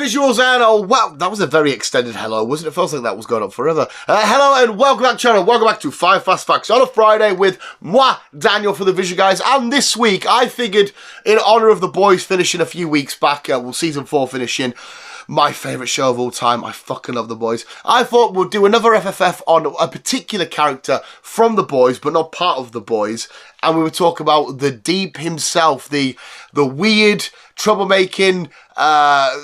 Visuals and oh wow, that was a very extended hello, wasn't it? It feels like that was going on forever. Hello and welcome back, channel. Welcome back to 5 Fast Facts on a Friday with moi, Daniel, for the Visual Guys. And this week, I figured, in honour of the boys finishing a few weeks back, season 4 finishing, my favourite show of all time. I fucking love the boys. I thought we'll do another FFF on a particular character from the boys, but not part of the boys. And we would talk about the Deep himself, the weird, troublemaking,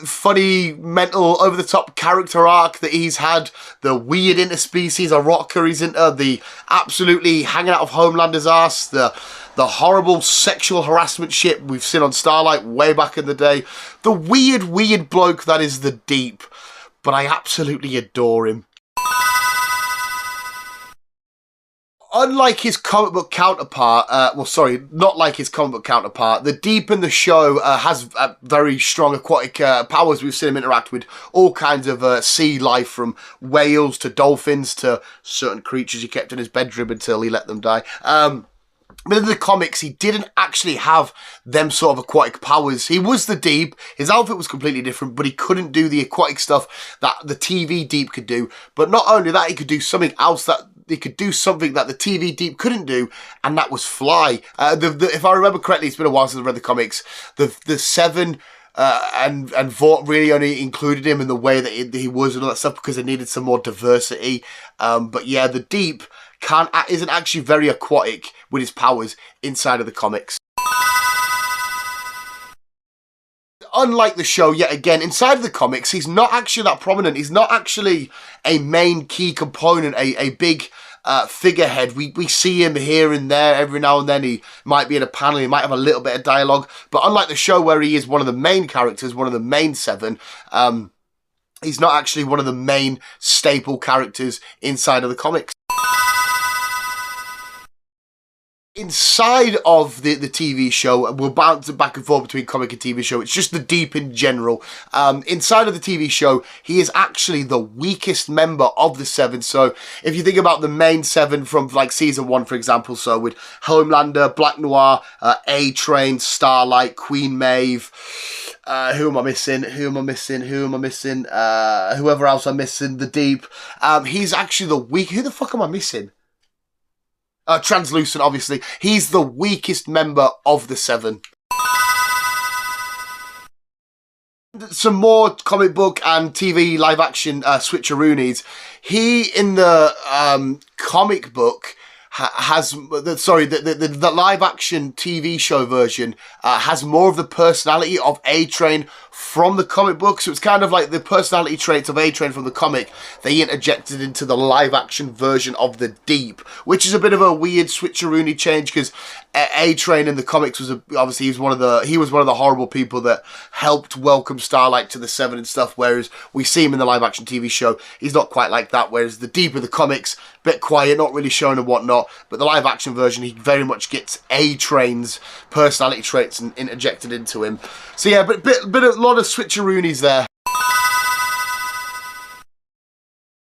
funny, mental, over-the-top character arc that he's had, the weird interspecies erotica he's into, the absolutely hanging out of Homelander's ass, the horrible sexual harassment shit we've seen on Starlight way back in the day, the weird bloke that is the Deep, but I absolutely adore him. Unlike his comic book counterpart, not like his comic book counterpart, the Deep in the show has very strong aquatic powers. We've seen him interact with all kinds of sea life, from whales to dolphins to certain creatures he kept in his bedroom until he let them die. But in the comics, he didn't actually have them sort of aquatic powers. He was the Deep, his outfit was completely different, but he couldn't do the aquatic stuff that the TV Deep could do. But not only that, he could do something else that the TV Deep couldn't do, and that was fly. If I remember correctly, it's been a while since I read the comics, the Seven and Vought really only included him in the way that he was and all that stuff because they needed some more diversity. But yeah, the Deep isn't actually very aquatic with his powers inside of the comics. Unlike the show, yet again, inside of the comics, he's not actually that prominent. He's not actually a main key component, a big figurehead. We see him here and there every now and then. He might be in a panel, he might have a little bit of dialogue, but unlike the show where he is one of the main characters, one of the main seven, he's not actually one of the main staple characters inside of the comics. Inside of the TV show, we'll bounce back and forth between comic and TV show. It's just the Deep in general. Inside of the TV show, he is actually the weakest member of the Seven. So if you think about the main Seven from like season 1, for example, so with Homelander, Black Noir, A-Train, Starlight, Queen Maeve, who am I missing? Whoever else I'm missing, the Deep. He's actually the weak. Who the fuck am I missing? Translucent, obviously. He's the weakest member of the Seven. Some more comic book and TV live action switcheroonies. He, in the comic book, the live action TV show version has more of the personality of A-Train from the comic book. So it's kind of like the personality traits of A-Train from the comic they interjected into the live action version of the Deep, which is a bit of a weird switcheroony change because A-Train in the comics was obviously he was one of the horrible people that helped welcome Starlight to the Seven and stuff, whereas we see him in the live action TV show, he's not quite like that, whereas the Deep in the comics, bit quiet, not really showing and whatnot, but the live action version, he very much gets A-Train's personality traits and interjected into him. So yeah, but a lot of switcheroonies there.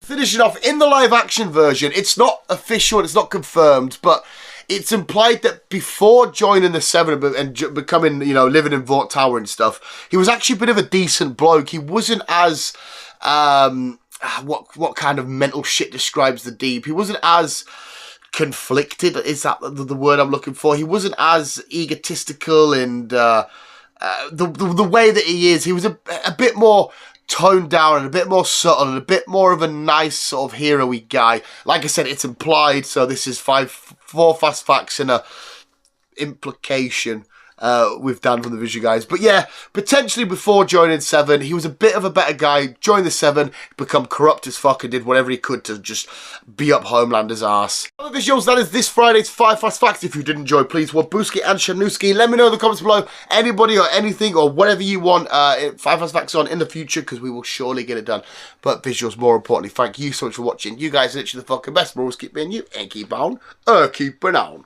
Finishing off, in the live action version, it's not official, it's not confirmed, but it's implied that before joining the Seven and becoming, living in Vought Tower and stuff, he was actually a bit of a decent bloke. He wasn't as, what kind of mental shit describes the Deep? He wasn't as conflicted, is that the word I'm looking for? He wasn't as egotistical and the way that he is. He was a bit more toned down and a bit more subtle and a bit more of a nice sort of hero-y guy. Like I said, it's implied, so this is 4 fast facts and a implication with Dan from the Visual Guys. But yeah, potentially before joining Seven, he was a bit of a better guy, joined the Seven, become corrupt as fuck and did whatever he could to just beat up Homelander's ass. Well, visuals, that is this Friday's 5 Fast Facts. If you did enjoy, please, Wabuski and Shanuski, let me know in the comments below anybody or anything or whatever you want 5 Fast Facts on in the future, because we will surely get it done. But visuals, more importantly, thank you so much for watching. You guys are literally the fucking best. Always keep being you and keep on keeping on.